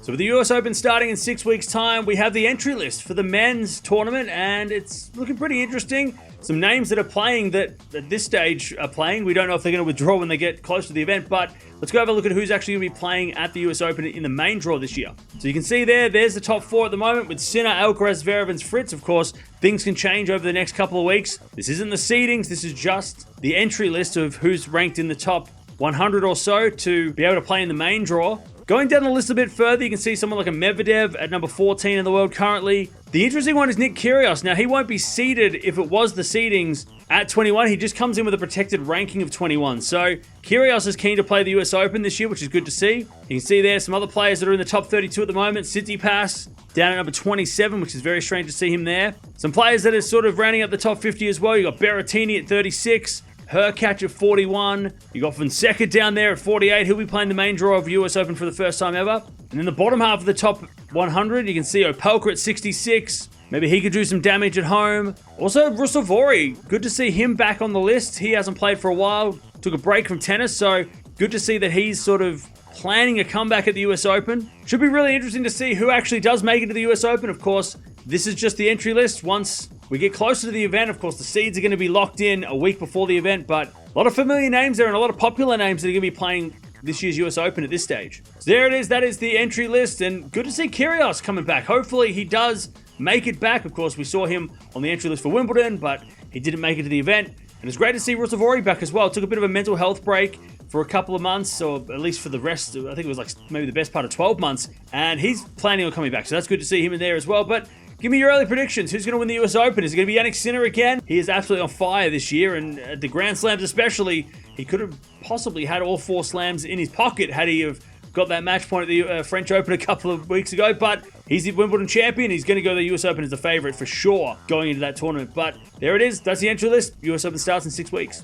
So with the US Open starting in 6 weeks' time, we have the entry list for the men's tournament, and it's looking pretty interesting. Some names that are playing that at this stage are playing. We don't know if they're going to withdraw when they get close to the event, but let's go have a look at who's actually going to be playing at the US Open in the main draw this year. So you can see there's the top 4 at the moment with Sinner, Alcaraz, Zverev, and Fritz. Of course, things can change over the next couple of weeks. This isn't the seedings, this is just the entry list of who's ranked in the top 100 or so to be able to play in the main draw. Going down the list a bit further, you can see someone like a Medvedev at number 14 in the world currently. The interesting one is Nick Kyrgios. Now, he won't be seeded if it was the seedings at 21. He just comes in with a protected ranking of 21. So, Kyrgios is keen to play the US Open this year, which is good to see. You can see there some other players that are in the top 32 at the moment. Tsitsipas down at number 27, which is very strange to see him there. Some players that are sort of rounding up the top 50 as well. You got Berrettini at 36. Hurkacz at 41. You got Fonseca down there at 48. He'll be playing the main draw of US Open for the first time ever. And in the bottom half of the top 100, you can see Opelka at 66. Maybe he could do some damage at home. Also, Ruusuvuori. Good to see him back on the list. He hasn't played for a while. Took a break from tennis, so good to see that he's sort of planning a comeback at the US Open. Should be really interesting to see who actually does make it to the US Open. Of course, this is just the entry list. Once we get closer to the event, of course, the seeds are going to be locked in a week before the event, but a lot of familiar names there and a lot of popular names that are going to be playing this year's US Open at this stage. So there it is. That is the entry list, and good to see Kyrgios coming back. Hopefully he does make it back. Of course, we saw him on the entry list for Wimbledon, but he didn't make it to the event. And it's great to see Ruusuvuori back as well. Took a bit of a mental health break for a couple of months, or at least for the rest, I think it was like maybe the best part of 12 months, and he's planning on coming back. So that's good to see him in there as well. But give me your early predictions. Who's going to win the US Open? Is it going to be Jannik Sinner again? He is absolutely on fire this year, and at the Grand Slams especially, he could have possibly had all 4 slams in his pocket had he have got that match point at the French Open a couple of weeks ago. But he's the Wimbledon champion. He's going to go to the US Open as the favorite for sure going into that tournament. But there it is. That's the entry list. US Open starts in 6 weeks.